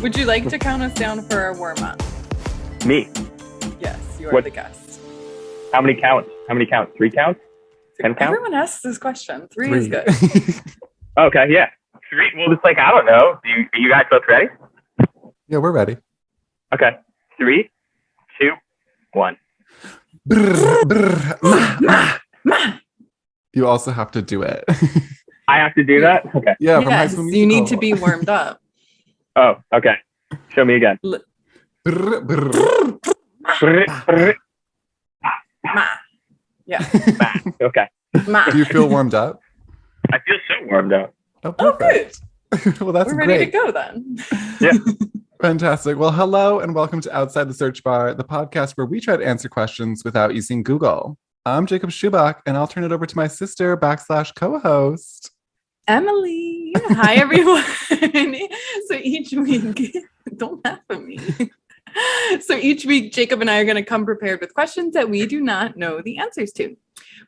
Would you like to count us down for our warm-up? Me. Yes, you are the guest. How many counts? 3 counts? 10 counts? Everyone asks this question. 3 is good. Okay, yeah. 3. Well, it's like, I don't know. Are you guys both ready? Yeah, we're ready. Okay. 3, 2, 1. Brr, brr, ma. You also have to do it. I have to do that? Okay. Yeah, from High School Musical. You need to be warmed up. Oh, okay. Show me again. Brr, brr. Brr, brr. Ma. Yeah. Ma. Okay. Ma. Do you feel warmed up? I feel so warmed up. Oh, Oh, perfect. good. Well, that's We're great. ready to go then. Yeah. Fantastic. Well, hello and welcome to Outside the Search Bar, the podcast where we try to answer questions without using Google. I'm Jacob Schubach, and I'll turn it over to my sister / co-host, Emily. Hi, everyone. So each week, don't laugh at me. So each week, Jacob and I are going to come prepared with questions that we do not know the answers to.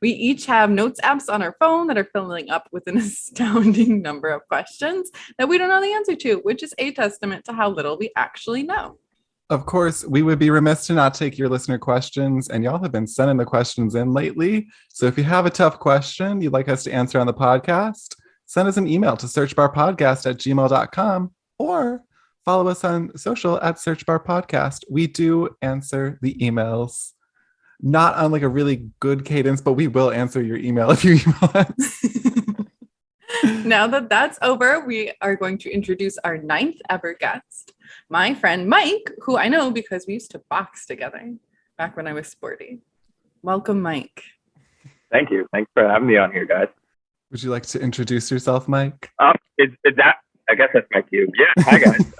We each have notes apps on our phone that are filling up with an astounding number of questions that we don't know the answer to, which is a testament to how little we actually know. Of course, we would be remiss to not take your listener questions, and y'all have been sending the questions in lately. So if you have a tough question you'd like us to answer on the podcast, send us an email to searchbarpodcast@gmail.com or follow us on social at searchbarpodcast. We do answer the emails. Not on like a really good cadence, but we will answer your email if you email us. Now that that's over, we are going to introduce our 9th ever guest, my friend Mike, who I know because we used to box together back when I was sporty. Welcome, Mike. Thank you. Thanks for having me on here, guys. Would you like to introduce yourself, Mike? Is that? I guess that's my cue. Yeah. Hi, guys.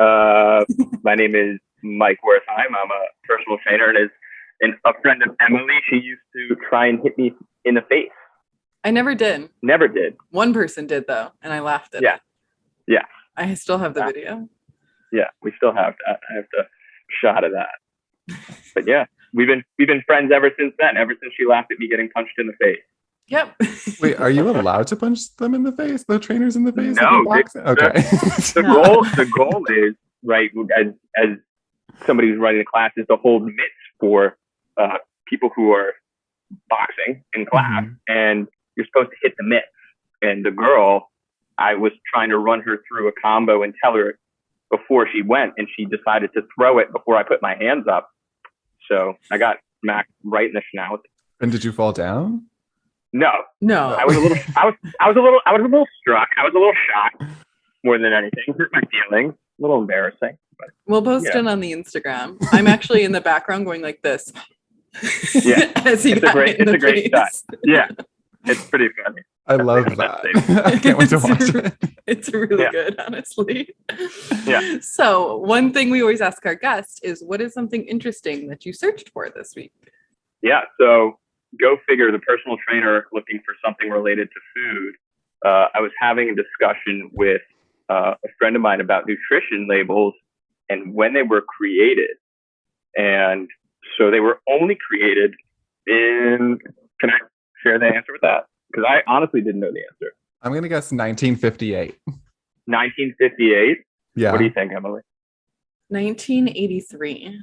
My name is Mike Wertheim. I'm a personal trainer and a friend of Emily. She used to try and hit me in the face. I never did. Never did. One person did, though, and I laughed at it. Yeah. I still have the video. Yeah, we still have that. I have the shot of that. But yeah, we've been friends ever since then, ever since she laughed at me getting punched in the face. Yep. Wait, are you allowed to punch them in the face? The trainers in the face? No. Okay. The goal is, right, as somebody who's running a class, is to hold mitts for people who are boxing in class, and you're supposed to hit the mitts. And the girl, I was trying to run her through a combo and tell her before she went, and she decided to throw it before I put my hands up. So I got smacked right in the snout. And did you fall down? No. I was a little struck. I was a little shocked more than anything. Hurt my feelings. A little embarrassing. But, we'll post it on the Instagram. I'm actually in the background going like this. Yeah. It's a great shot. Yeah. It's pretty funny. I love that. I can't wait to watch it. It's really good, honestly. Yeah. So one thing we always ask our guests is, what is something interesting that you searched for this week? Yeah. So go figure, the personal trainer looking for something related to food. I was having a discussion with a friend of mine about nutrition labels and when they were created. And so they were only created in, can I share the answer with that? Because I honestly didn't know the answer. I'm going to guess 1958. 1958? Yeah. What do you think, Emily? 1983.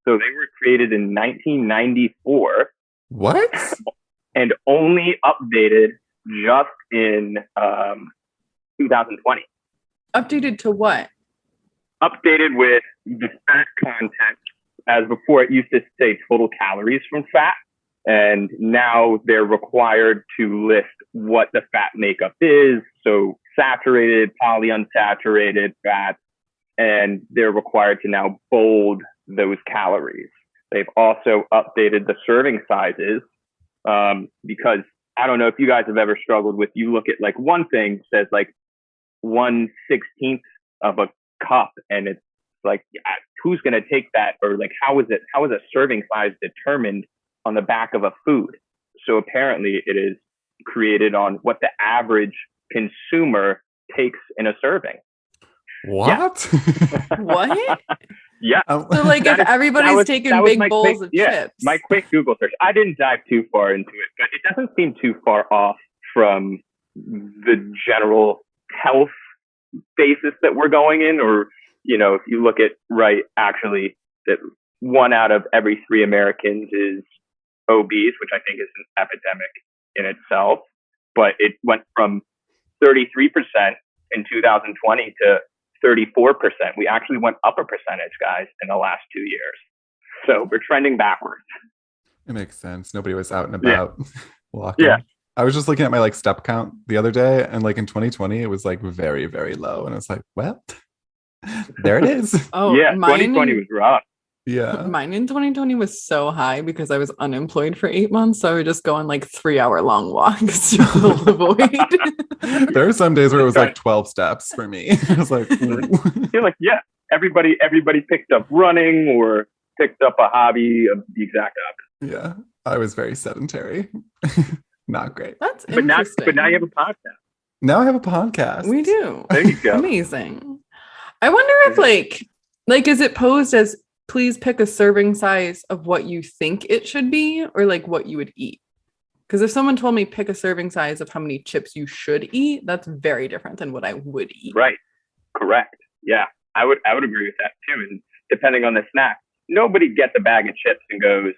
So they were created in 1994. What? And only updated just in 2020. Updated to what? Updated with the fat content. As before, it used to say total calories from fat. And now they're required to list what the fat makeup is. So saturated, polyunsaturated fats. And they're required to now bold those calories. They've also updated the serving sizes because I don't know if you guys have ever struggled with, you look at like one thing says like 1/16 of a cup, and it's like, who's going to take that? Or like, how is a serving size determined on the back of a food? So apparently it is created on what the average consumer takes in a serving. What? Yeah. What? Yeah. So like if everybody's taking big bowls of chips. My quick Google search. I didn't dive too far into it, but it doesn't seem too far off from the general health basis that we're going in, or if you look at actually that 1 out of every 3 Americans is obese, which I think is an epidemic in itself. But it went from 33% in 2020 to 34%. We actually went up a percentage, guys, in the last 2 years. So we're trending backwards. It makes sense. Nobody was out and about walking. Yeah. I was just looking at my step count the other day, and in 2020 it was very, very low, and I was like, well, there it is. Oh yeah, 2020 was rough. Yeah, mine in 2020 was so high because I was unemployed for 8 months, so I would just go on 3-hour-long walks to fill the void. There are some days where it was 12 steps for me. I was like, you're everybody picked up running or picked up a hobby of the exact opposite. Yeah, I was very sedentary. Not great. That's but interesting. now you have a podcast. Now I have a podcast. We do. There you go. Amazing. I wonder if is it posed as please pick a serving size of what you think it should be, or what you would eat? Because if someone told me pick a serving size of how many chips you should eat, that's very different than what I would eat. Right. Correct. Yeah, I would agree with that too. And depending on the snack, nobody gets a bag of chips and goes,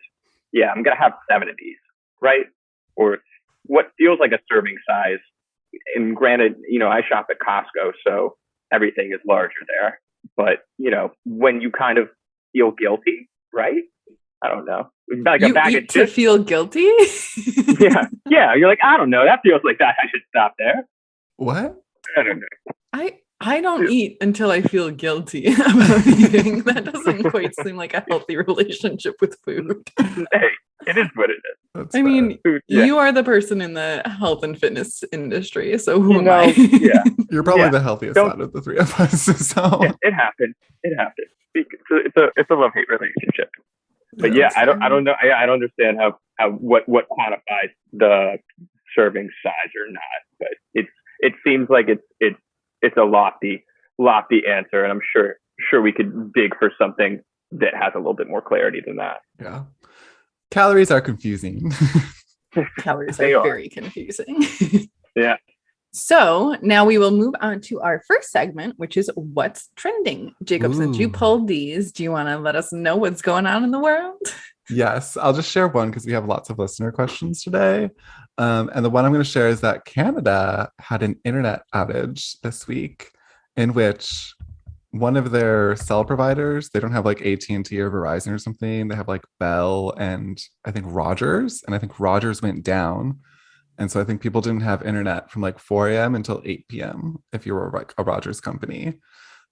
yeah, I'm gonna have 7 of these, right? Or what feels like a serving size. And granted, I shop at Costco, so everything is larger there. But, when you kind of feel guilty, right? I don't know. A bag of chips to feel guilty? Yeah. You're I don't know. That feels like that. I should stop there. What? I don't know. I don't eat until I feel guilty about eating. That doesn't quite seem like a healthy relationship with food. Hey, it is what it is. That's I mean, food, you are the person in the health and fitness industry, so who am I? Yeah. You're probably the healthiest out of the 3 of us. So it happened. It's a love-hate relationship. But I don't know. I don't understand how what quantifies the serving size or not. But it seems like it's a lofty answer, and I'm sure we could dig for something that has a little bit more clarity than that. Yeah. Calories are confusing. Calories are very confusing. Yeah. So now we will move on to our first segment, which is What's Trending. Jacob, since you pulled these, do you want to let us know what's going on in the world? Yes, I'll just share one because we have lots of listener questions today. And the one I'm going to share is that Canada had an internet outage this week in which one of their cell providers, they don't have AT&T or Verizon or something. They have Bell and I think Rogers. And I think Rogers went down. And so I think people didn't have internet from 4 a.m. until 8 p.m. if you were a Rogers company.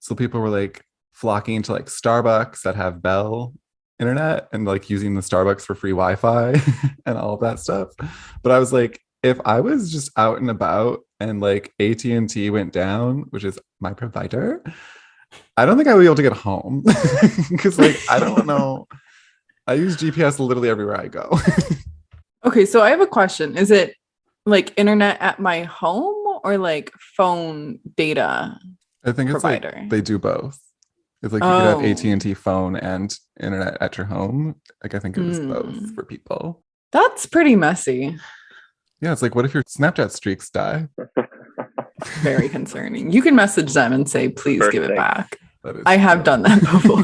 So people were flocking to Starbucks that have Bell internet and using the Starbucks for free Wi-Fi and all of that stuff. But I was if I was just out and about and AT&T went down, which is my provider, I don't think I would be able to get home because I don't know. I use GPS literally everywhere I go. Okay, so I have a question. Is it internet at my home or phone data? I think it's provider? They do both. It's you could have AT&T phone and internet at your home. I think it was both for people. That's pretty messy. Yeah, it's what if your Snapchat streaks die? Very concerning. You can message them and say, please give it back. I have done that before.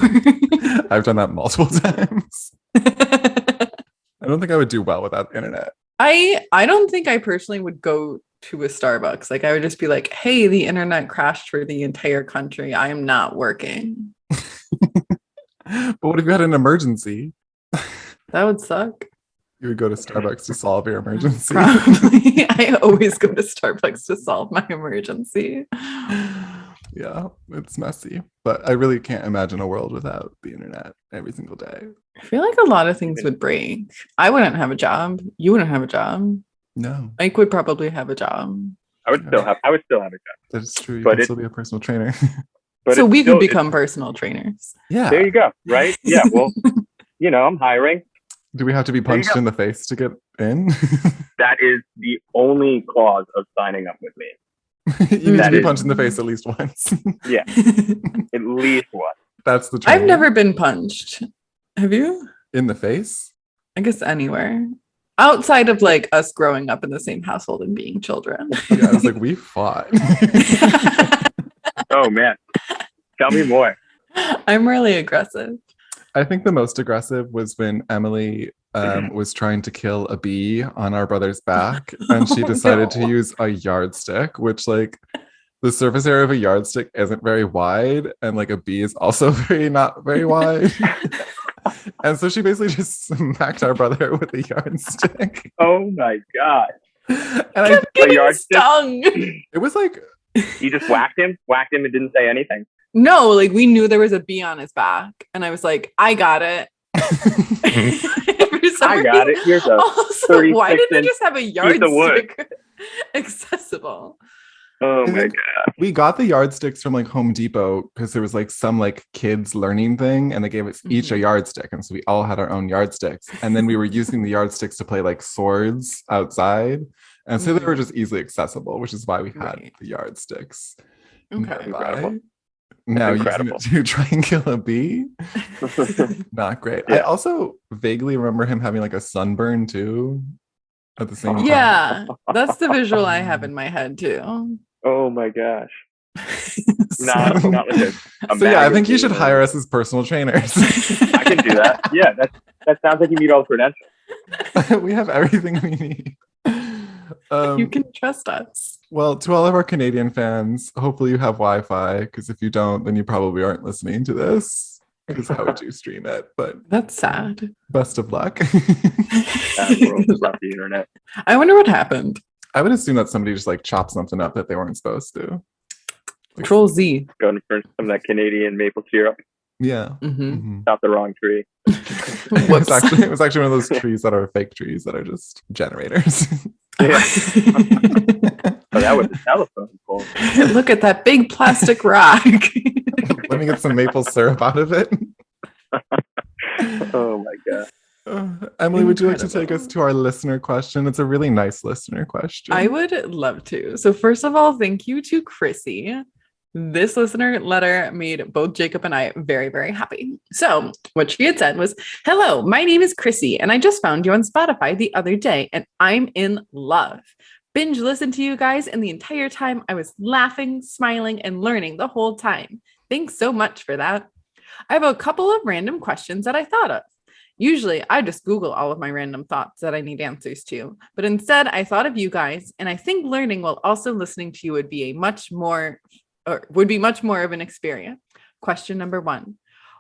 I've done that multiple times. I don't think I would do well without internet. I don't think I personally would go to a Starbucks. I would just be hey, the internet crashed for the entire country. I am not working. But what if you had an emergency? That would suck. You would go to Starbucks to solve your emergency. Probably. I always go to Starbucks to solve my emergency. Yeah, it's messy. But I really can't imagine a world without the internet every single day. I feel like a lot of things would break. I wouldn't have a job. You wouldn't have a job. No. Ike would probably have a job. I would still have a job. That's true. You can still be a personal trainer. So we could become personal trainers. Yeah. There you go. Right? Yeah. Well, I'm hiring. Do we have to be punched in the face to get in? That is the only clause of signing up with me. You need to be punched in the face at least once. Yeah. At least once. That's the training. I've never been punched. Have you? In the face? I guess anywhere. Outside of us growing up in the same household and being children. Yeah, I was we fought. Oh man. Tell me more. I'm really aggressive. I think the most aggressive was when Emily was trying to kill a bee on our brother's back, and she decided to use a yardstick, which like the surface area of a yardstick isn't very wide, and like a bee is also not very wide. And so she basically just smacked our brother with a yardstick. Oh my god! And Kept getting stung. It was like you just whacked him and didn't say anything. No, like we knew there was a bee on his back, and I was like, I got it. I got it. Here's a also, why did they just have a yardstick accessible? Oh my god. We got the yardsticks from like Home Depot because there was like some like kids learning thing, and they gave us each a yardstick, and so we all had our own yardsticks, and then we were using the yardsticks to play like swords outside, and so they were just easily accessible, which is why we had the yardsticks. Okay. Incredible. Now using it to try and kill a bee, not great. Yeah. I also vaguely remember him having like a sunburn too at the same time. Yeah, that's the visual I have in my head too. Oh my gosh. Not like so yeah, I think you should hire us as personal trainers. I can do that. Yeah, that sounds like you meet all the credentials. We have everything we need. You can trust us. Well, to all of our Canadian fans, hopefully you have Wi-Fi, because if you don't, then you probably aren't listening to this, because how would you stream it? But that's sad. Best of luck. The internet. I wonder what happened. I would assume that somebody just like chopped something up that they weren't supposed to. Control Z. Going for some of that Canadian maple syrup. Yeah. Not the wrong tree. It was actually one of those trees that are fake trees that are just generators. Yeah. Oh, that was a telephone pole. Look at that big plastic rock. Let me get some maple syrup out of it. Oh my god. Emily, would you like to take us to our listener question? It's a really nice listener question. I would love to. So first of all, thank you to Chrissy. This listener letter made both Jacob and I very, very happy. So what she had said was, hello, my name is Chrissy, and I just found you on Spotify the other day, and I'm in love. Binge listened to you guys, and the entire time I was laughing, smiling, and learning the whole time. Thanks so much for that. I have a couple of random questions that I thought of. Usually, I just Google all of my random thoughts that I need answers to, but instead I thought of you guys, and I think learning while also listening to you would be much more of an experience. Question number 1,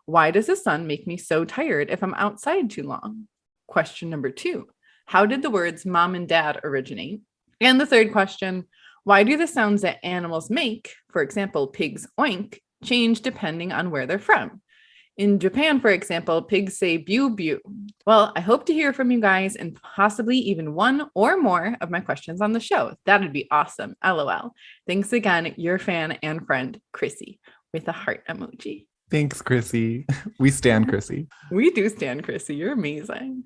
why does the sun make me so tired if I'm outside too long? Question number 2, how did the words mom and dad originate? And the third question, why do the sounds that animals make, for example, pigs oink, change depending on where they're from? In Japan, for example, pigs say bew bew. Well, I hope to hear from you guys and possibly even one or more of my questions on the show. That would be awesome. LOL. Thanks again, your fan and friend, Chrissy, with a heart emoji. Thanks, Chrissy. We stan Chrissy. We do stan Chrissy. You're amazing.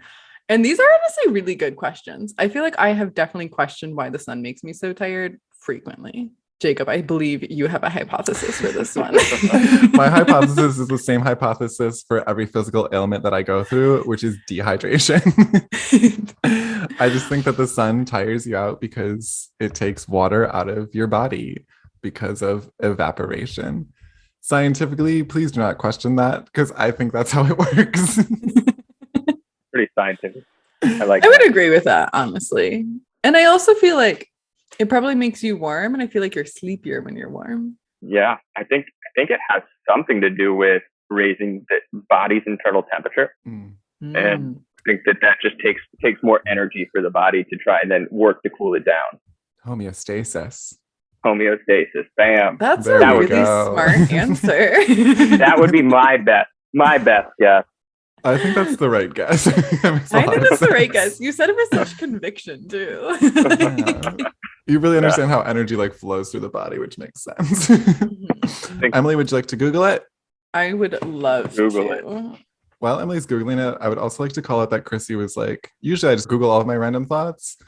And these are honestly really good questions. I feel like I have definitely questioned why the sun makes me so tired frequently. Jacob, I believe you have a hypothesis for this one. My hypothesis is the same hypothesis for every physical ailment that I go through, which is dehydration. I just think that the sun tires you out because it takes water out of your body because of evaporation. Scientifically, please do not question that, because I think that's how it works. Pretty scientific. I would agree with that, honestly. And I also feel like it probably makes you warm, and I feel like you're sleepier when you're warm. Yeah, I think it has something to do with raising the body's internal temperature, and I think that just takes more energy for the body to try and then work to cool it down. Homeostasis. Bam. That's a really smart answer. That would be my best guess. I think that's the right guess. I think that's the right guess. You said it with such conviction too. Yeah. You really understand how energy like flows through the body, which makes sense. Emily, would you like to Google it? I would love Google to. it. While Emily's Googling it, I would also like to call out that Chrissy was like, usually I just Google all of my random thoughts,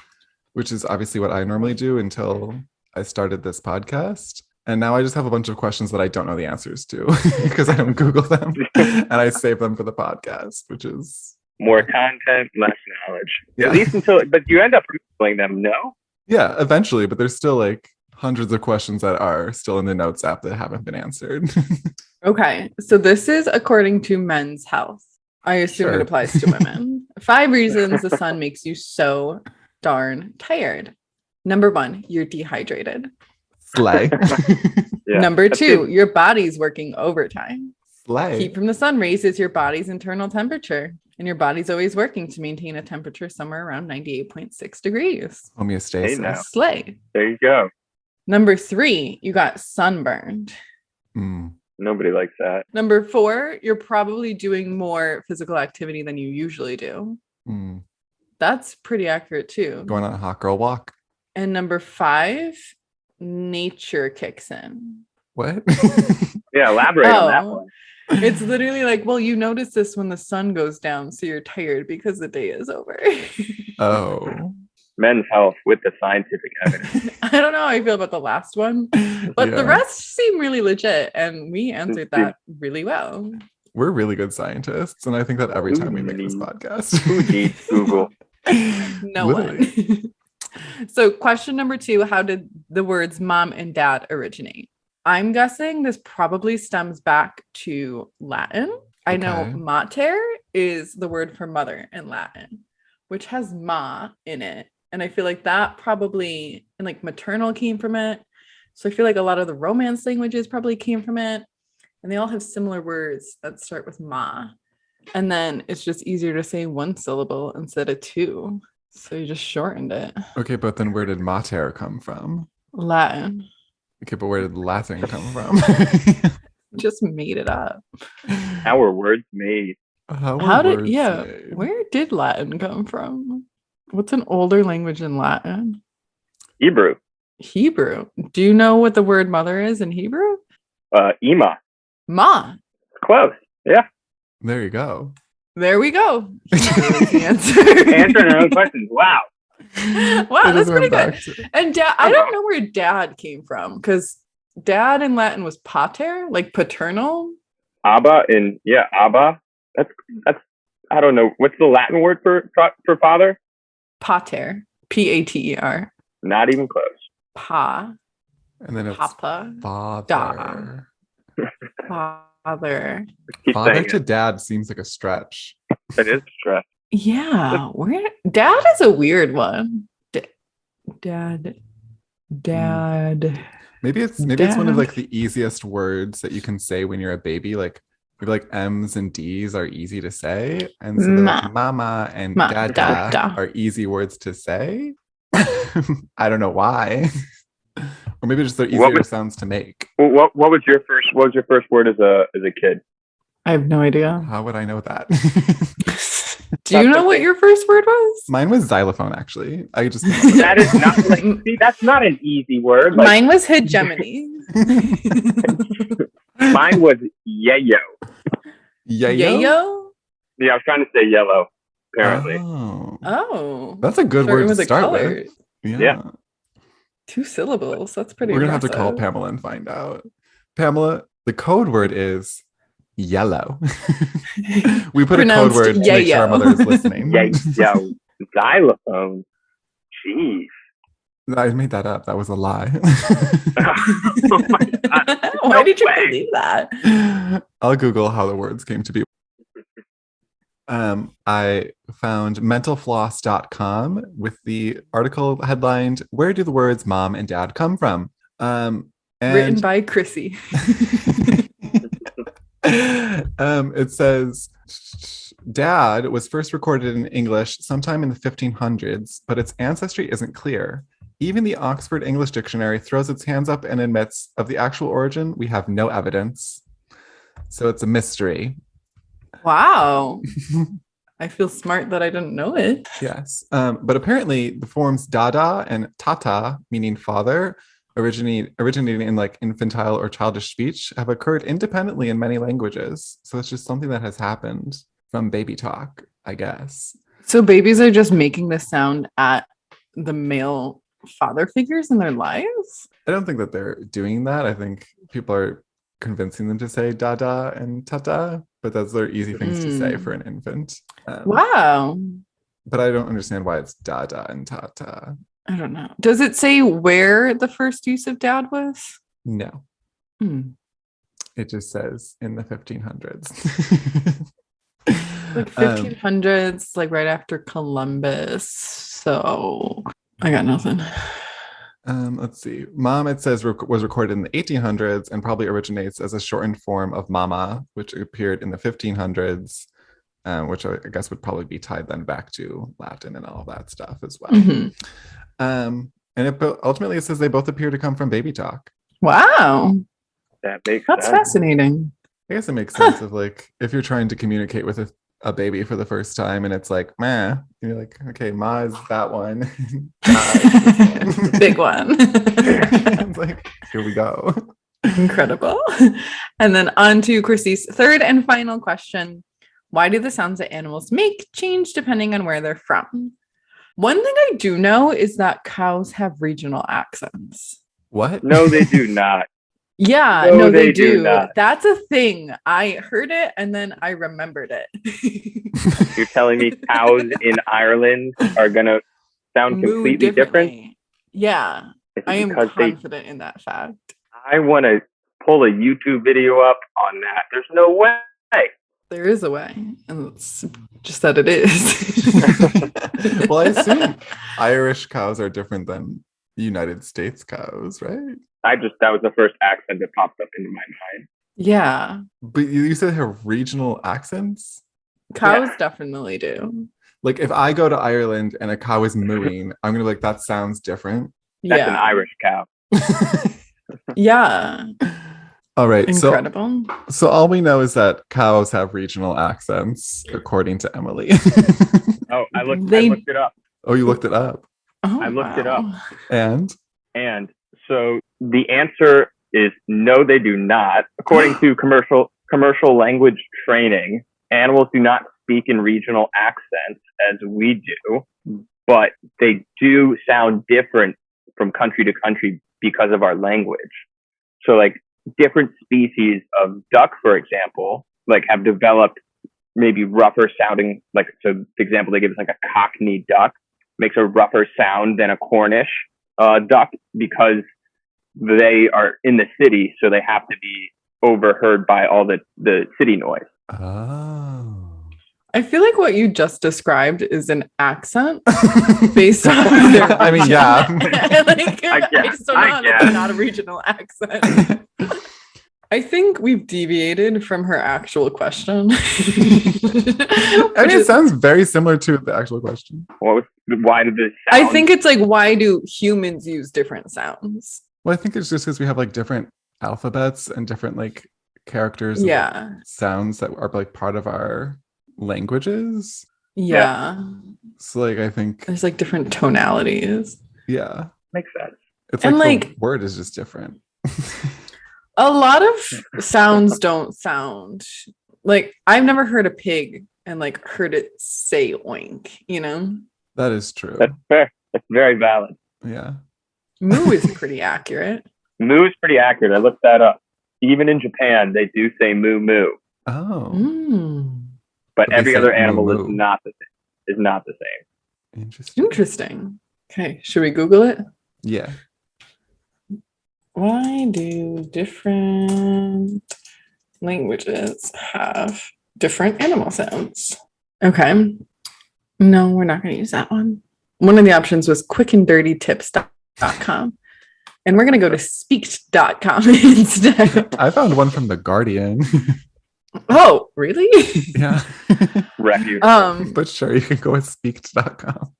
which is obviously what I normally do until I started this podcast. And now I just have a bunch of questions that I don't know the answers to because I don't Google them and I save them for the podcast, which is more content, less knowledge. Yeah. At least but you end up Googling them, no? Yeah, eventually, but there's still like hundreds of questions that are still in the notes app that haven't been answered. Okay, so this is according to Men's Health. I assume it applies to women. 5 reasons the sun makes you so darn tired. Number 1, you're dehydrated. Slay. Yeah, Number that's 2, good. your body's working overtime. Slay. Heat from the sun raises your body's internal temperature, and your body's always working to maintain a temperature somewhere around 98.6 degrees. Homeostasis. Hey, now. Slay. There you go. Number 3, you got sunburned. Mm. Nobody likes that. Number 4, you're probably doing more physical activity than you usually do. Mm. That's pretty accurate too. Going on a hot girl walk. And number 5, nature kicks in. What? Yeah, elaborate on that one. It's literally like, well, you notice this when the sun goes down, so you're tired because the day is over. Oh. Men's Health with the scientific evidence. I don't know how I feel about the last one, but the Yeah. rest seem really legit, and we answered that really well. We're really good scientists, and I think that every time we make this Who podcast. needs Google? No Literally. one. So question number 2, how did the words mom and dad originate? I'm guessing this probably stems back to Latin. I know Okay. mater is the word for mother in Latin, which has ma in it. And I feel like that probably, and like maternal came from it. So I feel like a lot of the Romance languages probably came from it. And they all have similar words that start with ma. And then it's just easier to say 1 syllable instead of 2. So you just shortened it. Okay, but then where did mater come from? Latin. Okay, but where did Latin come from? Just made it up. How were words made? How did, where did Latin come from? What's an older language in Latin? Hebrew. Hebrew. Do you know what the word mother is in Hebrew? Ema. Ma. Close. Yeah. There you go. There we go. Answer. Answering our own questions. Wow. Wow, It that's just pretty went back good. to- And dad, I don't know where dad came from, because dad in Latin was pater, like paternal. Abba and Abba. That's I don't know. What's the Latin word for father? Pater. Pater. Not even close. Pa. And then it's Papa. father. Father. Keep Father saying to it. dad seems like a stretch. It is stress. Yeah, where dad is a weird one. Dad. Maybe it's one of Dad. like the easiest words that you can say when you're a baby. Like maybe like M's and D's are easy to say, and so they're like mama and dada da. are easy words to say. I don't know why, or maybe just they're easier sounds to make. What was your first word as a kid? I have no idea. How would I know that? Do you know what your first word was? Mine was xylophone. Actually, I just That is not like, see, that's not an easy word. Like, Mine was hegemony. mine was yayo. Yayo? Yeah, I was trying to say yellow. Apparently, Oh. That's a good Starting word with to a start color. with. Yeah. 2 syllables. That's pretty We're gonna have to call impressive. Pamela and find out. Pamela, the code word is yellow. We put Pronounced a code word to make sure our yayo. mother is listening. yayo, xylophone. Jeez. I made that up. That was a lie. Oh my God. Why did you way. believe that? I'll Google how the words came to be. I found mentalfloss.com with the article headlined, "Where do the words mom and dad come from?" And Written by Chrissy. it says dad was first recorded in English sometime in the 1500s, but its ancestry isn't clear. Even the Oxford English Dictionary throws its hands up and admits of the actual origin, we have no evidence. So it's a mystery. Wow. I feel smart that I didn't know it. Yes. But apparently the forms dada and tata, meaning father, originating in like infantile or childish speech, have occurred independently in many languages. So it's just something that has happened from baby talk, I guess. So babies are just making this sound at the male father figures in their lives? I don't think that they're doing that. I think people are convincing them to say dada and tata, but those are easy things to say for an infant. Wow. But I don't understand why it's dada and tata. I don't know. Does it say where the first use of dad was? No. It just says in the 1500s. Like 1500s, like right after Columbus. So I got nothing. Let's see. Mom, it says, was recorded in the 1800s and probably originates as a shortened form of mama, which appeared in the 1500s, which I guess would probably be tied then back to Latin and all that stuff as well. And ultimately, it says they both appear to come from baby talk. Wow. That makes That's sense. fascinating. I guess it makes sense of like if you're trying to communicate with a baby for the first time and it's like, meh, and you're like, okay, ma is that one. Da is this one. Big one. It's like, here we go. Incredible. And then on to Chrissy's third and final question. Why do the sounds that animals make change depending on where they're from? One thing I do know is that cows have regional accents. What? No, they do not. Yeah, no, they do. That's a thing. I heard it and then I remembered it. You're telling me cows in Ireland are going to sound completely different? Yeah, I am confident in that fact. I want to pull a YouTube video up on that. There's no way. There is a way, and it's just that it is. Well, I assume Irish cows are different than United States cows, right? That was the first accent that popped up into my mind. Yeah. But you said they have regional accents? Cows definitely do. Like if I go to Ireland and a cow is mooing, I'm going to be like, that sounds different. That's an Irish cow. Yeah. All right. Incredible. So all we know is that cows have regional accents, according to Emily. Oh, I looked it up. Oh, you looked it up? Oh, I looked it up. And so the answer is no, they do not. According to commercial language training, animals do not speak in regional accents as we do, but they do sound different from country to country because of our language. So like different species of duck, for example, like have developed maybe rougher sounding, like, so the example they give is like a Cockney duck makes a rougher sound than a Cornish duck because they are in the city, so they have to be overheard by all the city noise. Oh. I feel like what you just described is an accent based on their I mean, yeah. I still know it's not a regional accent. I think we've deviated from her actual question. I mean, it sounds very similar to the actual question. Why did this sound? I think it's like, why do humans use different sounds? Well, I think it's just because we have like different alphabets and different like characters, sounds that are like part of our languages. Yeah. So like, I think there's like different tonalities. Yeah. Makes sense. It's like the word is just different. A lot of sounds don't sound like, I've never heard a pig and like heard it say oink, you know? That is true. That's fair. That's very valid. Yeah. Moo is pretty accurate. Moo is pretty accurate. I looked that up. Even in Japan, they do say moo moo. Oh. But every other animal is not the same. Interesting. Okay, should we Google it? Yeah. Why do different languages have different animal sounds? Okay. No, we're not going to use that one. One of the options was quickanddirtytips.com. And we're going to go to speaked.com instead. I found one from The Guardian. Oh, really? Yeah. Refuge. But sure, you can go with speaked.com.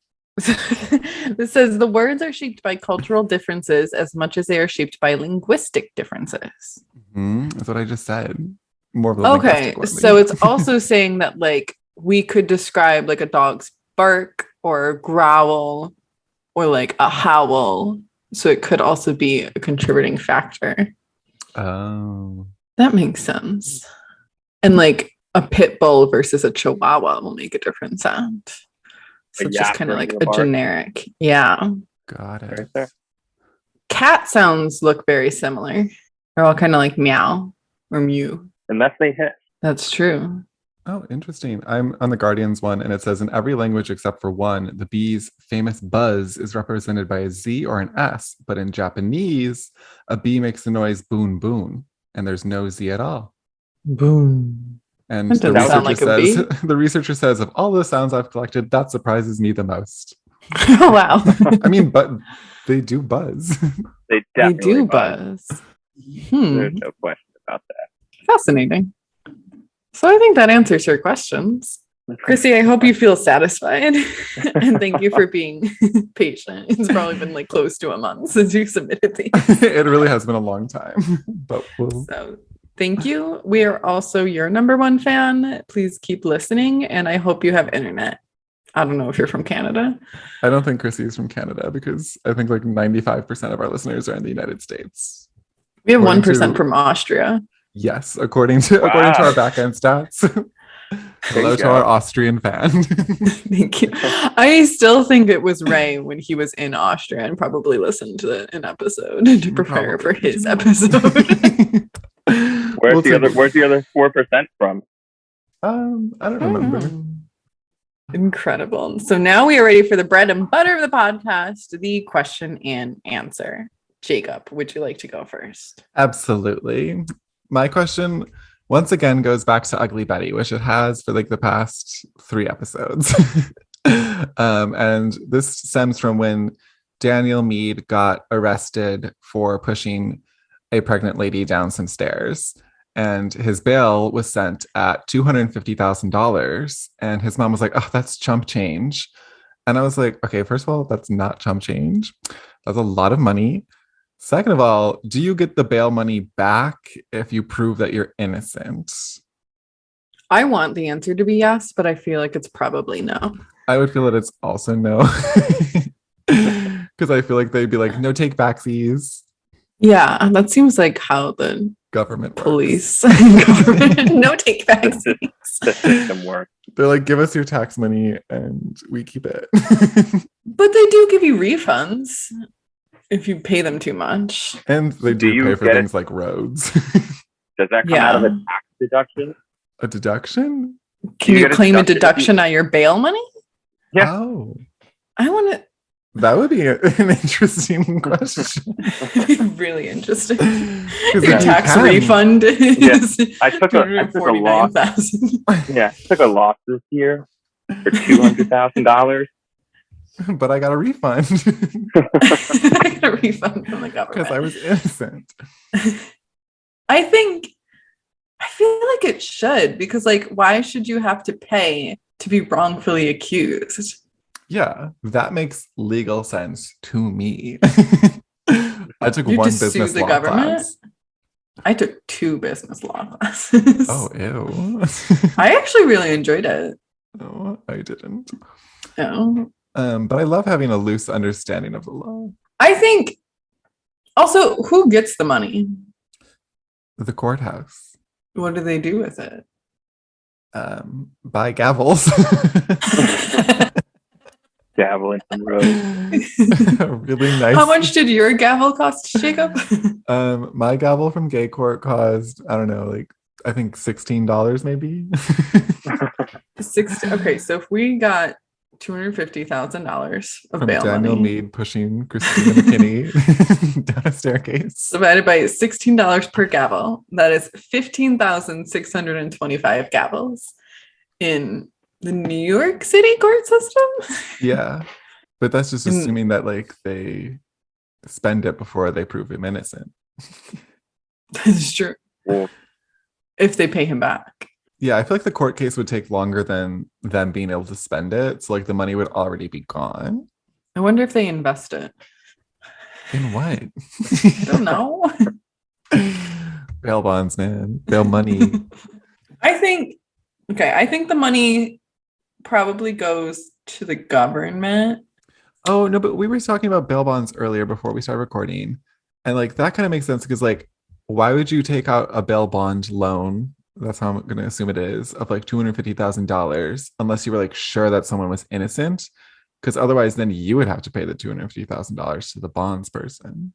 This says the words are shaped by cultural differences as much as they are shaped by linguistic differences. That's what I just said. More of a okay, so it's also saying that like we could describe like a dog's bark or a growl or like a howl. So it could also be a contributing factor. Oh. That makes sense. And like a pit bull versus a chihuahua will make a different sound. So it's just kind of like a generic. Yeah. Got it. Right there. Cat sounds look very similar. They're all kind of like meow or mew. Unless they hit. That's true. Oh, interesting. I'm on the Guardian's one, and it says in every language except for one, the bee's famous buzz is represented by a Z or an S. But in Japanese, a bee makes the noise boon boon, and there's no Z at all. Boom. And That the doesn't sound researcher like a says, bee. the researcher says, of all the sounds I've collected, that surprises me the most. Oh, wow. I mean, but they do buzz. They They definitely do buzz. buzz. There's no question about that. Fascinating. So I think that answers your questions. Chrissy, I hope you feel satisfied. And thank you for being patient. It's probably been like close to a month since you submitted these. It really has been a long time. But So thank you. We are also your number one fan. Please keep listening. And I hope you have internet. I don't know if you're from Canada. I don't think Chrissy is from Canada because I think like 95% of our listeners are in the United States. We have According 1% to- from Austria. Yes, according to our back-end stats. Hello to our Austrian fan. Thank you. I still think it was Ray when he was in Austria and probably listened to an episode to prepare for his episode. Where's the other 4% from? I don't remember. Incredible. So now we are ready for the bread and butter of the podcast, the question and answer. Jacob, would you like to go first? Absolutely. My question once again goes back to Ugly Betty, which it has for like the past 3 episodes. And this stems from when Daniel Meade got arrested for pushing a pregnant lady down some stairs. And his bail was sent at $250,000. And his mom was like, oh, that's chump change. And I was like, okay, first of all, that's not chump change. That's a lot of money. Second of all, do you get the bail money back if you prove that you're innocent? I want the answer to be yes, but I feel like it's probably no. I would feel that it's also no. Because I feel like they'd be like, no take backsies. Yeah, that seems like how the Government police government no take backs. The system works. They're like, give us your tax money and we keep it. But they do give you refunds if you pay them too much. And they do pay for things like roads. Does that come out of a tax deduction? A deduction? Can you claim a deduction on your bail money? Yeah. Oh. I want to. That would be an interesting question. Really interesting. Your tax refund is I took a loss. Yeah, I took a loss this year for $200,000. But I got a refund. I got a refund from the government. Because I was innocent. I feel like it should, because like, why should you have to pay to be wrongfully accused? Yeah, that makes legal sense to me. I took You one just business sue the law government? class. I took 2 business law classes. Oh, ew. I actually really enjoyed it. No, I didn't. No. But I love having a loose understanding of the law. I think also, who gets the money? The courthouse. What do they do with it? Buy gavels. Gavel in some road. Really nice. How much did your gavel cost, Jacob? My gavel from Gay Court cost, I don't know, like I think $16 maybe. Okay, so if we got $250,000 of from bail Daniel money Meade pushing Christina McKinney down a staircase, divided by $16 per gavel, that is 15,625 gavels in the New York City court system. Yeah, but that's just assuming that like they spend it before they prove him innocent. That's true. Yeah. If they pay him back. Yeah, I feel like the court case would take longer than them being able to spend it. So like the money would already be gone. I wonder if they invest it. In what? I don't know. Bail bonds, man. Bail money. I think the money probably goes to the government. Oh, no, but we were talking about bail bonds earlier before we started recording. And like that kind of makes sense because like, why would you take out a bail bond loan? That's how I'm going to assume it is, of like $250,000, unless you were like sure that someone was innocent. Because otherwise, then you would have to pay the $250,000 to the bonds person.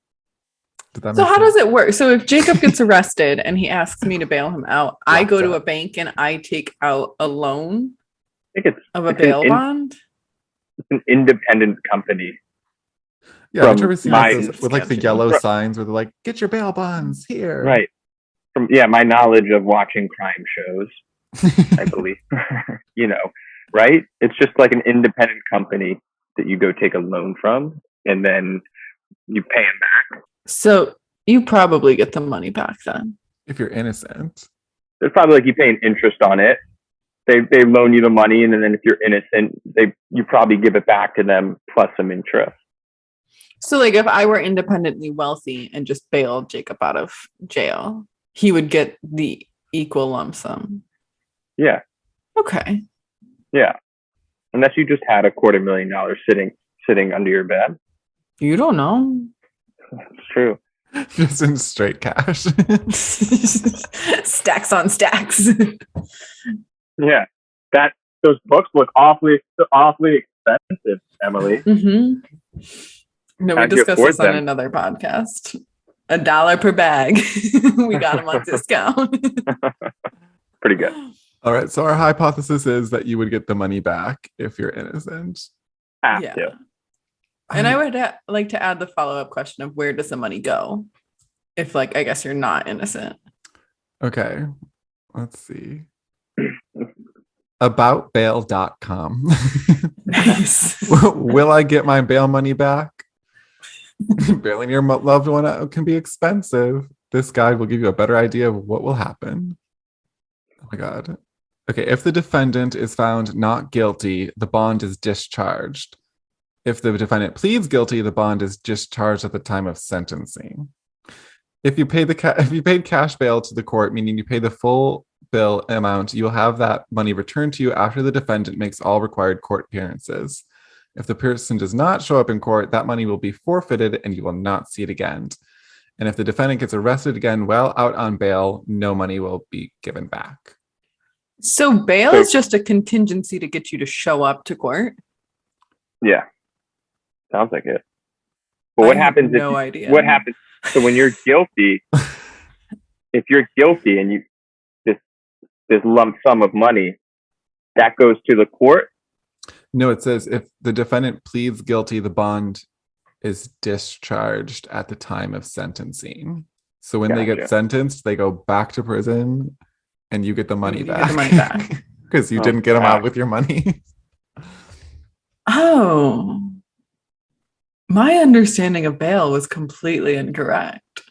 Did that So make how sense? does it work? So if Jacob gets arrested and he asks me to bail him out, I go to a bank and I take out a loan I think of a it's bail bond. it's an independent company. Yeah, haven't you ever seen like my- those Seems with like the sketchy. yellow signs where they're like, get your bail bonds here. Right. From my knowledge of watching crime shows, I believe. Right? It's just like an independent company that you go take a loan from and then you pay them back. So you probably get the money back then. If you're innocent. It's probably like you pay an interest on it. They loan you the money, and then if you're innocent, you probably give it back to them plus some interest. So like if I were independently wealthy and just bailed Jacob out of jail, he would get the equal lump sum. Yeah. Okay. Yeah. Unless you just had $250,000 sitting under your bed. You don't know. It's true. Just in straight cash. Stacks on stacks. Yeah. Those books look awfully expensive, Emily. Mm-hmm. No, we How'd you discussed afford this on them? another podcast. $1 per bag. We got them on discount. Pretty good. All right. So our hypothesis is that you would get the money back if you're innocent. Have Yeah. to. And I would like to add the follow-up question of where does the money go? If like, I guess you're not innocent. Okay. Let's see. Aboutbail.com. Nice. Will I get my bail money back? Bailing your loved one out can be expensive. This guide will give you a better idea of what will happen. Oh my God. Okay. If the defendant is found not guilty, the bond is discharged. If the defendant pleads guilty, the bond is discharged at the time of sentencing. If you pay if you paid cash bail to the court, meaning you pay the full bill amount, you'll have that money returned to you after the defendant makes all required court appearances. If the person does not show up in court, that money will be forfeited and you will not see it again. And if the defendant gets arrested again while out on bail, no money will be given back. So bail is just a contingency to get you to show up to court? Yeah. Sounds like it. But what happens no idea. What happens? So when you're guilty, if you're guilty and this lump sum of money, that goes to the court? No, it says if the defendant pleads guilty, the bond is discharged at the time of sentencing. So when they get sentenced, they go back to prison and you get the money back. Get the money back. Because you didn't get them out with your money. Oh. My understanding of bail was completely incorrect.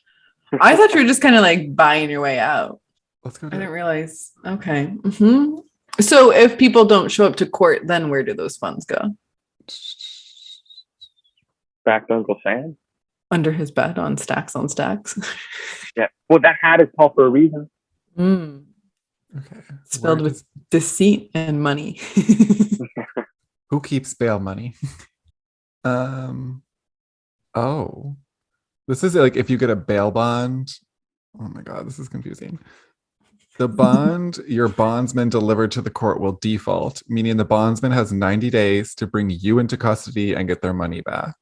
I thought you were just kind of like buying your way out. Let's go. I didn't realize. Okay. Mm-hmm. So if people don't show up to court, then where do those funds go? Back to Uncle Sam? Under his bed on stacks on stacks. Yeah. Well, that hat is called for a reason. Mm. Okay. It's filled with deceit and money. Who keeps bail money? Oh, this is like if you get a bail bond. Oh my God, this is confusing. The bond your bondsman delivered to the court will default, meaning the bondsman has 90 days to bring you into custody and get their money back.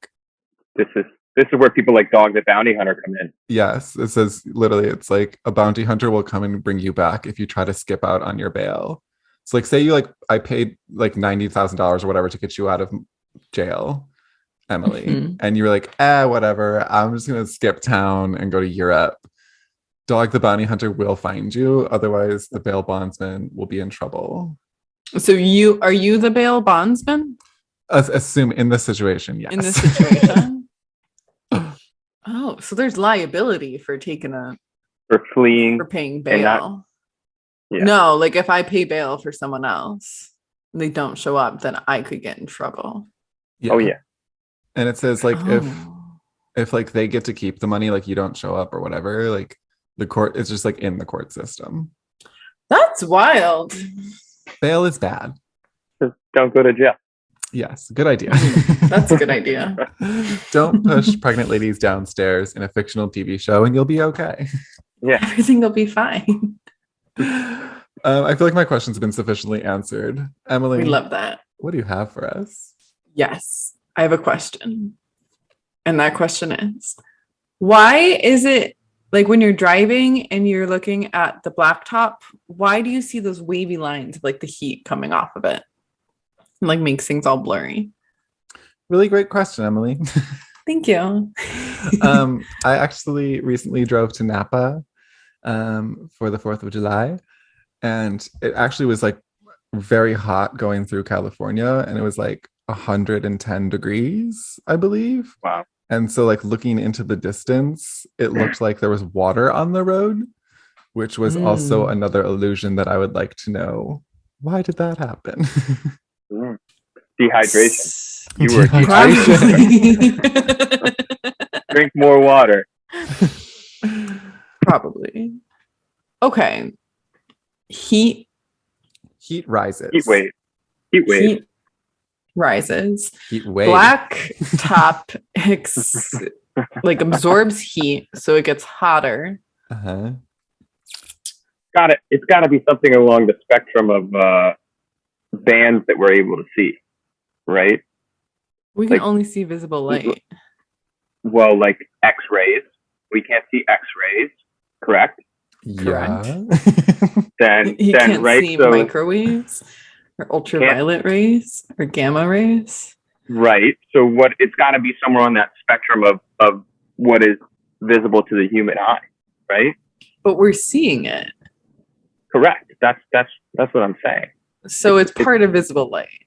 This is where people like Dog the Bounty Hunter come in. Yes, it says literally, it's like a bounty hunter will come and bring you back if you try to skip out on your bail. So like, say you I paid like $90,000 or whatever to get you out of jail, Emily, and you were like, whatever, I'm just gonna skip town and go to Europe. Dog the Bounty Hunter will find you, otherwise the bail bondsman will be in trouble. So are you the bail bondsman? Assume in this situation, yes. In this situation. Oh, so there's liability for for fleeing, for paying bail. Yeah. No, like if I pay bail for someone else and they don't show up, then I could get in trouble. Yeah. Oh yeah. And it says like if like they get to keep the money, like you don't show up or whatever, like the court is just like in the court system. That's wild. Bail is bad. Just don't go to jail. Yes, good idea. That's a good idea. Don't push pregnant ladies downstairs in a fictional TV show and you'll be okay. Yeah. Everything will be fine. I feel like my questions have been sufficiently answered. Emily, We love that. what do you have for us? Yes, I have a question. And that question is, Why is it like when you're driving and you're looking at the blacktop, why do you see those wavy lines of like the heat coming off of it? And like makes things all blurry. Really great question, Emily. Thank you. I actually recently drove to Napa for the 4th of July, and it actually was like very hot going through California, and it was like 110 degrees, I believe. Wow. And so, like, looking into the distance, it looked like there was water on the road, which was also another illusion that I would like to know. Why did that happen? Dehydration. You were dehydrated. Drink more water. Probably. Okay. Heat rises. Heat wave. Heat rises. Heat wave. Black top like absorbs heat, so it gets hotter. Uh-huh. It's got to be something along the spectrum of bands that we're able to see, right? We can only see visible light. Well, like X-rays. We can't see X-rays, correct? Yeah. Then you can't see microwaves or ultraviolet rays or gamma rays. Right. So it's got to be somewhere on that spectrum of what is visible to the human eye, right? But we're seeing it. Correct. That's what I'm saying. So it's part of visible light.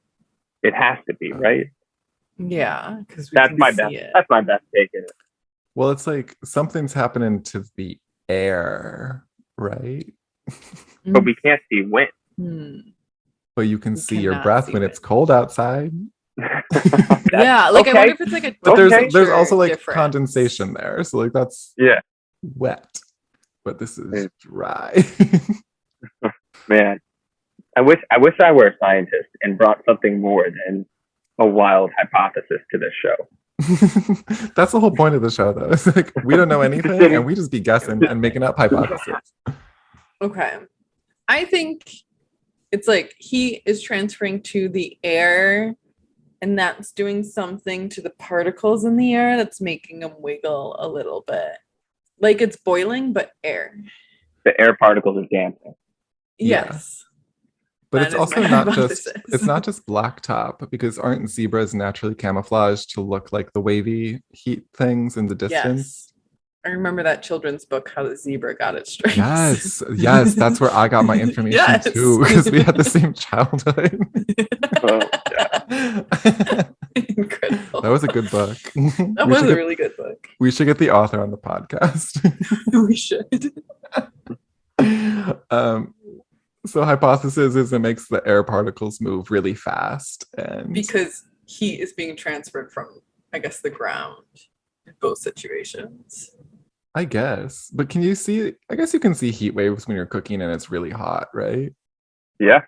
It has to be, right? Yeah, because that's my best take in it. Well, it's like something's happening to the air, right? But we can't see wind. But you can see your breath when it's cold outside. Yeah, like I wonder if it's like a. But there's also like condensation there, so like that's wet, but this is dry. Man, I wish I were a scientist and brought something more than a wild hypothesis to this show. That's the whole point of the show, though. It's like we don't know anything, and we just be guessing and making up hypotheses. Okay, I think it's like heat is transferring to the air, and that's doing something to the particles in the air that's making them wiggle a little bit, like it's boiling, but air. The air particles are dancing. Yes. But it's also not just blacktop, because aren't zebras naturally camouflaged to look like the wavy heat things in the distance? Yes. I remember that children's book, How the Zebra Got Its Stripes. Yes, that's where I got my information too, because we had the same childhood. Incredible. That was a good book. That was a really good book. We should get the author on the podcast. We should. So hypothesis is it makes the air particles move really fast, and because heat is being transferred from, I guess, the ground in both situations. I guess. But can you see? I guess you can see heat waves when you're cooking and it's really hot, right? Yeah.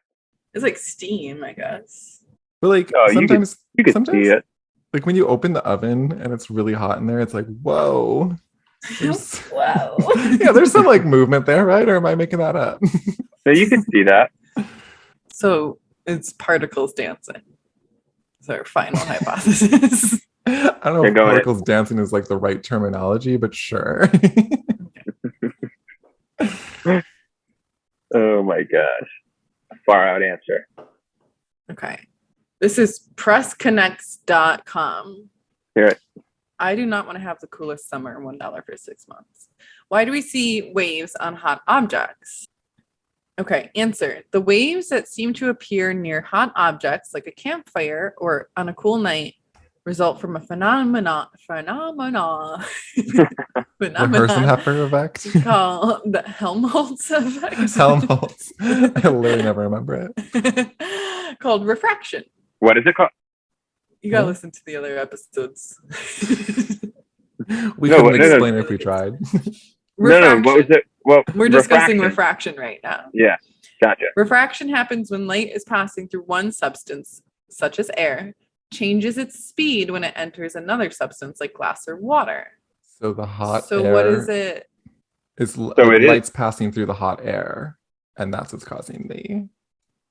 It's like steam, I guess. But like sometimes you can see it. Like when you open the oven and it's really hot in there, it's like, whoa. Wow. Yeah, there's some like movement there, right? Or am I making that up? So you can see that. So it's particles dancing. It's our final hypothesis. I don't know if particles dancing is like the right terminology, but sure. Oh my gosh. A far out answer. Okay. This is pressconnects.com. Hear it. I do not want to have the coolest summer, $1 for 6 months. Why do we see waves on hot objects? Okay, answer. The waves that seem to appear near hot objects, like a campfire or on a cool night, result from a phenomenon Herzenheffer effect called the Helmholtz effect. Helmholtz. I literally never remember it. Called refraction. What is it called? You gotta listen to the other episodes. We couldn't explain it if we tried. No, what was it? Well, we're discussing refraction right now. Yeah, gotcha. Refraction happens when light is passing through one substance, such as air, changes its speed when it enters another substance like glass or water. So the hot air. So what is it? Light's passing through the hot air, and that's what's causing the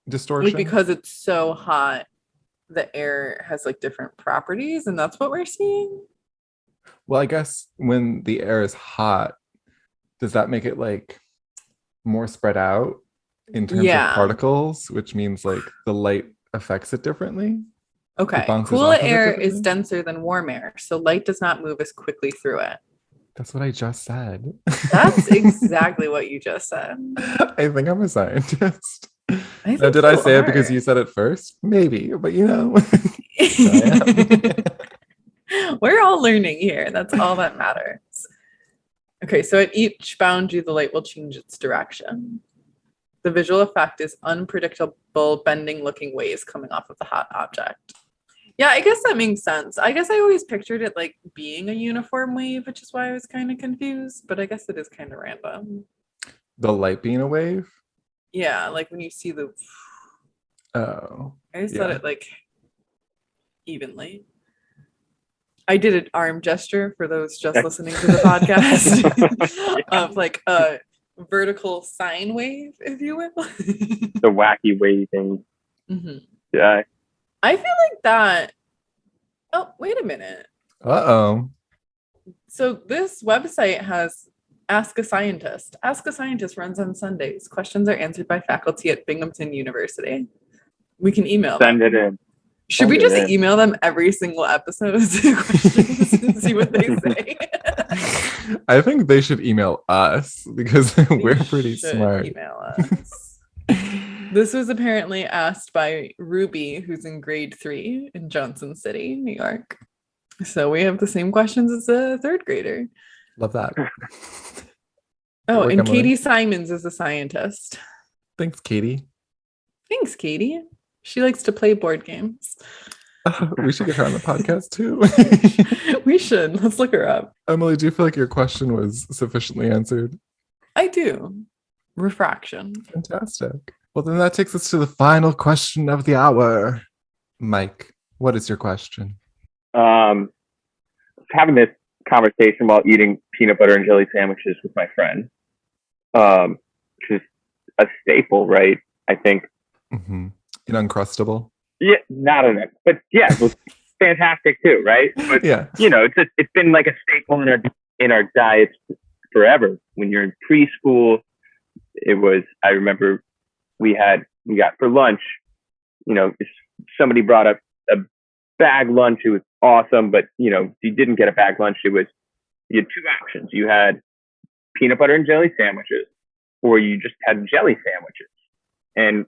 distortion. Like because it's so hot, the air has like different properties, and that's what we're seeing. Well, I guess when the air is hot, does that make it like more spread out in terms of Yeah. particles, which means like the light affects it differently? It Okay. bounces Cool off of it air is differently? denser than warm air, so light does not move as quickly through it. That's what I just said. That's exactly what you just said. I think I'm a scientist. I Now, think did I you say it because are. you said it first? Maybe, but I am. We're all learning here. That's all that matters. Okay, so at each boundary, the light will change its direction. The visual effect is unpredictable, bending looking waves coming off of the hot object. Yeah, I guess that makes sense. I guess I always pictured it like being a uniform wave, which is why I was kind of confused, but I guess it is kind of random. The light being a wave? Yeah, like when you see the. Oh, I just thought yeah. it like evenly. I did an arm gesture for those just listening to the podcast of like a vertical sine wave, if you will. The wacky waving. Mm-hmm. Yeah. I feel like that. Oh, wait a minute. Uh-oh. So this website has Ask a Scientist. Ask a Scientist runs on Sundays. Questions are answered by faculty at Binghamton University. We can email them. Send it in. Should we just email them every single episode questions and see what they say? I think they should email us because we're pretty smart. Email us. This was apparently asked by Ruby, who's in grade 3 in Johnson City, New York. So we have the same questions as a third grader. Love that. Oh, and Katie Simons is a scientist. Thanks, Katie. Thanks, Katie. She likes to play board games. We should get her on the podcast too. We should. Let's look her up. Emily, do you feel like your question was sufficiently answered? I do. Refraction. Fantastic. Well, then that takes us to the final question of the hour. Mike, what is your question? Having this conversation while eating peanut butter and jelly sandwiches with my friend, which is a staple, right? I think. Mm-hmm. In Uncrustable? Yeah, not enough, but yeah, it was fantastic too, right? But yeah, it's been like a staple in our diets forever. When you're in preschool, it was. I remember we got for lunch. If somebody brought up a bag lunch, it was awesome. But if you didn't get a bag lunch, you had 2 options. You had peanut butter and jelly sandwiches, or you just had jelly sandwiches. And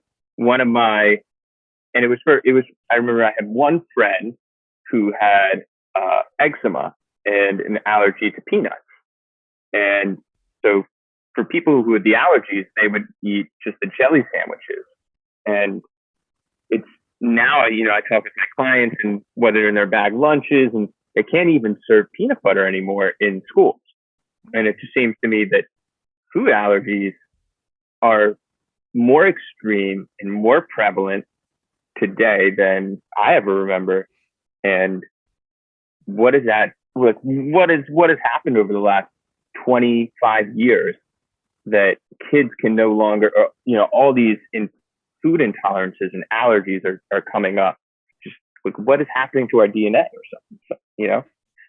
I remember I had one friend who had eczema and an allergy to peanuts. And so for people who had the allergies, they would eat just the jelly sandwiches. And it's now, I talk with my clients and whether they're in their bag lunches, and they can't even serve peanut butter anymore in schools. And it just seems to me that food allergies are more extreme and more prevalent today than I ever remember. And what has happened over the last 25 years that kids can no longer, all these food intolerances and allergies are coming up. Just like what is happening to our DNA or something? So,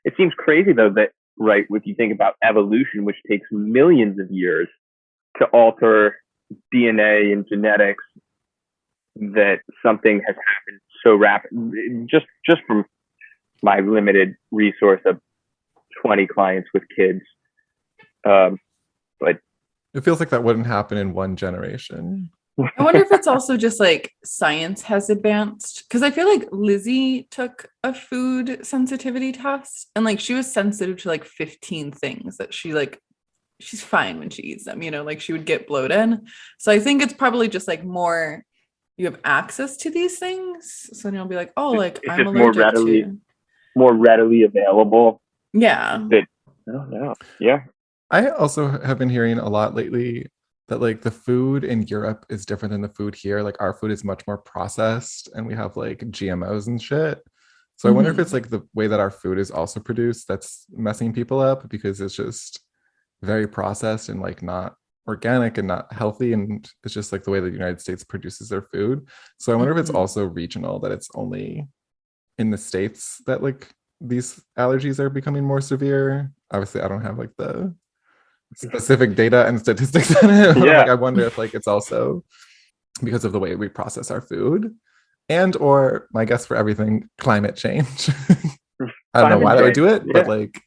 it seems crazy though that, right, if you think about evolution, which takes millions of years to alter DNA and genetics, that something has happened so rapid, just from my limited resource of 20 clients with kids. But it feels like that wouldn't happen in one generation. I wonder if it's also just like science has advanced, because I feel like Lizzie took a food sensitivity test and like she was sensitive to like 15 things that she's fine when she eats them, like she would get bloated. So I think it's probably just like more you have access to these things, so then you'll be like, oh, like I'm allergic to more readily available. Yeah. I don't know. Yeah. I also have been hearing a lot lately that like the food in Europe is different than the food here. Like our food is much more processed and we have like GMOs and shit. So I wonder if it's like the way that our food is also produced that's messing people up, because it's just very processed and like not organic and not healthy, and it's just like the way that the United States produces their food. So I wonder if it's also regional, that it's only in the States that like these allergies are becoming more severe. Obviously, I don't have like the specific data and statistics on it. But Yeah. like, I wonder if like it's also because of the way we process our food, and or my guess for everything, climate change. I don't know why that would do it, but like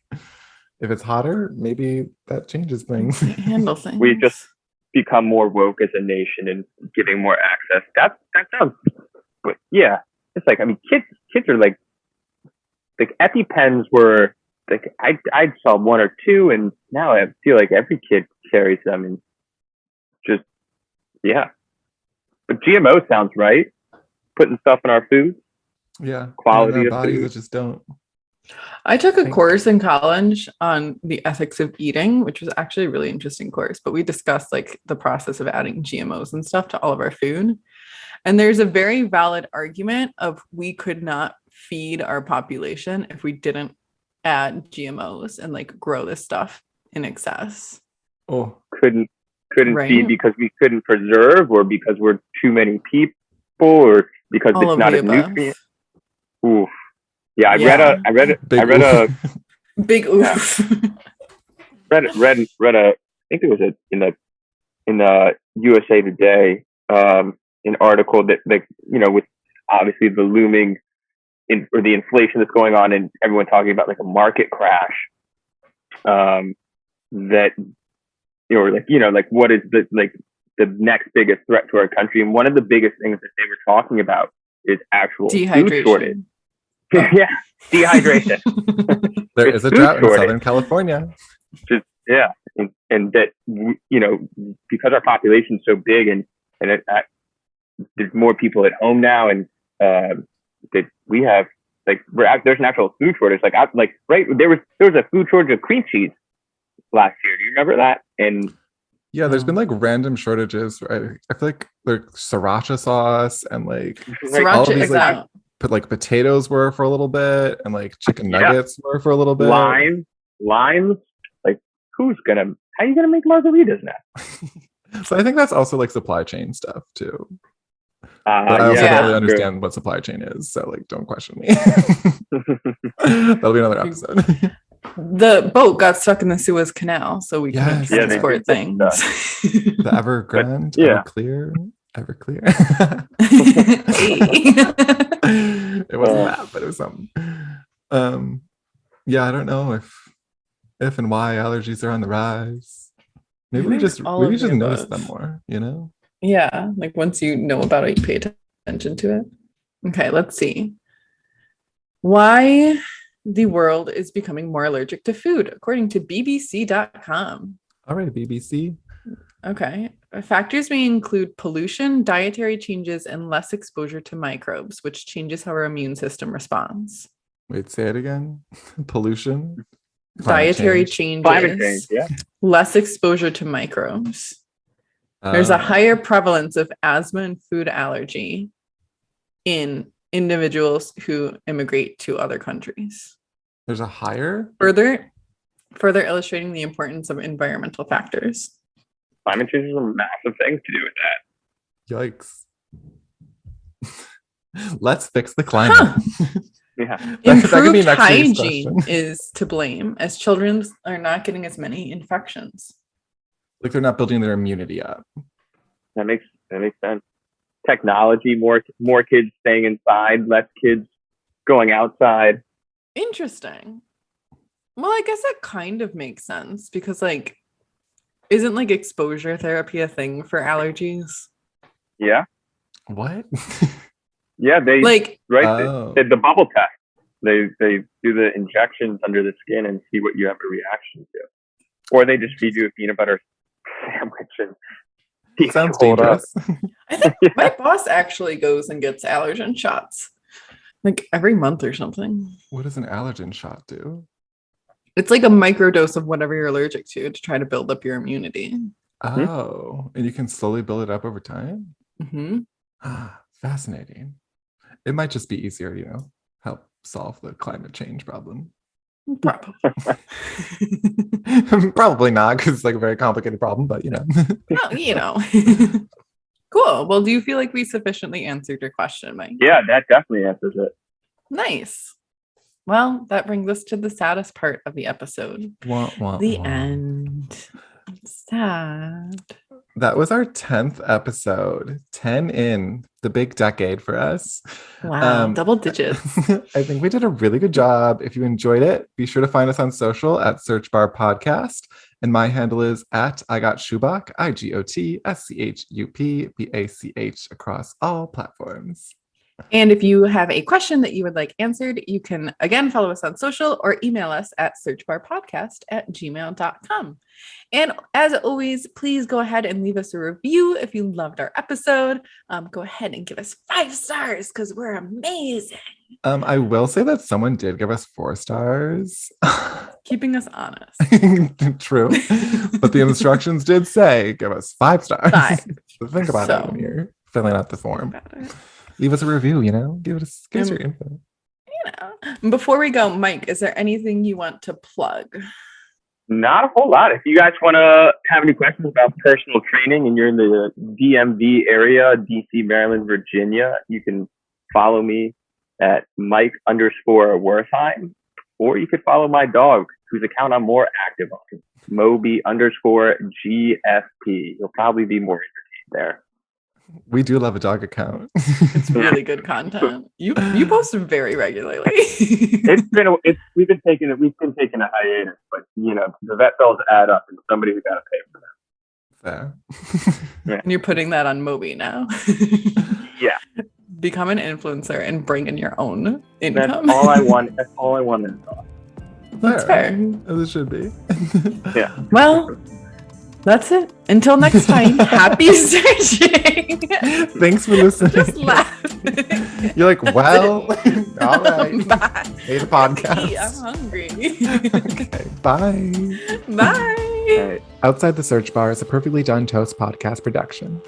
if it's hotter, maybe that changes things. Handle things. We just become more woke as a nation and giving more access. That sounds, but yeah, it's like, I mean, kids are like EpiPens were like, I saw one or two, and now I feel like every kid carries them, and just, yeah. But GMO sounds right. Putting stuff in our food. Yeah. Quality our of bodies food. that just don't. I took a course in college on the ethics of eating, which was actually a really interesting course, but we discussed like the process of adding GMOs and stuff to all of our food. And there's a very valid argument of we could not feed our population if we didn't add GMOs and like grow this stuff in excess. Oh, couldn't Right. feed because we couldn't preserve, or because we're too many people, or because All it's of not the as above. nutrient. Oof. Yeah, I Yeah. read a Big oof. read a, I think it was in the USA Today, an article that, like, you know, with obviously the looming or the inflation that's going on, and everyone talking about like a market crash, that, like what is the next biggest threat to our country, and one of the biggest things that they were talking about is actual food shortage. Dehydration. Yeah, dehydration. There It's is a food drought in shortage. Southern California. Just, yeah, and that, because our population is so big, and there's more people at home now, and that we have, like, there's an actual food shortage. Like, there was a food shortage of cream cheese last year. Do you remember that? And yeah, there's been like random shortages. Right? I feel like there's sriracha sauce and like all of Sriracha these, is like, out. but like potatoes were for a little bit, and like chicken nuggets were for a little bit. Limes. Like, how are you gonna make margaritas now? So I think that's also like supply chain stuff too. But I also don't really understand what supply chain is, so like, don't question me. That'll be another episode. The boat got stuck in the Suez Canal, so we couldn't Yes. transport things. The Evergrande, yeah. Everclear. It wasn't that, but it was something. Yeah, I don't know if and why allergies are on the rise. Maybe we just notice them more, you know? Yeah, like once you know about it, you pay attention to it. Okay, let's see. Why the world is becoming more allergic to food, according to BBC.com. All right, BBC. Okay. Factors may include pollution, dietary changes, and less exposure to microbes, which changes how our immune system responds. Wait, say it again. Pollution, dietary changes, climate change, yeah. Less exposure to microbes. There's a higher prevalence of asthma and food allergy in individuals who immigrate to other countries. There's a higher? Further illustrating the importance of environmental factors. Climate change is a massive thing to do with that. Yikes. Let's fix the climate. Huh. Yeah. Improved hygiene is to blame, as children are not getting as many infections. Like, they're not building their immunity up. That makes sense. Technology, more kids staying inside, less kids going outside. Interesting. Well, I guess that kind of makes sense, because like, isn't like exposure therapy a thing for allergies? Yeah. What? Yeah, they like the bubble test. They do the injections under the skin and see what you have a reaction to, or they just feed you a peanut butter sandwich and sounds dangerous. I think my boss actually goes and gets allergen shots like every month or something. What does an allergen shot do? It's like a microdose of whatever you're allergic to try to build up your immunity. Oh, and you can slowly build it up over time? Mm-hmm. Fascinating. It might just be easier, help solve the climate change problem. Probably. Probably not, because it's like a very complicated problem, but Well, Cool. Well, do you feel like we sufficiently answered your question, Mike? Yeah, that definitely answers it. Nice. Well, that brings us to the saddest part of the episode. The end. Sad. That was our 10th episode. 10 in the big decade for us. Wow, double digits. I think we did a really good job. If you enjoyed it, be sure to find us on social at Search Bar Podcast. And my handle is at I Got Shubak, IGOTSCHUPBACH across all platforms. And if you have a question that you would like answered, you can again follow us on social or email us at searchbarpodcast@gmail.com. And as always, please go ahead and leave us a review if you loved our episode. Go ahead and give us 5 stars because we're amazing. I will say that someone did give us 4 stars. Keeping us honest. True. But the instructions did say give us 5 stars. 5. So think about it when you're filling out the form. Leave us a review, give us your info. Before we go, Mike, is there anything you want to plug? Not a whole lot. If you guys want to have any questions about personal training and you're in the DMV area, DC, Maryland, Virginia, you can follow me at Mike_Wertheim, or you could follow my dog, whose account I'm more active on, Moby_GFP. You'll probably be more entertained there. We do love a dog account. It's really good content. You post very regularly. We've been taking a hiatus, but the vet bills add up, and somebody's got to pay for them. Fair. And you're putting that on Moby now. Yeah. Become an influencer and bring in your own income. That's all I want. That's all I want in the dog. That's fair. As it should be. Yeah. Well, that's it. Until next time, happy searching. Thanks for listening. Just laugh. You're like, well, all right. Bye. Hey, the podcast. I'm hungry. Okay, bye. Bye. Outside the Search Bar is a Perfectly Done Toast podcast production.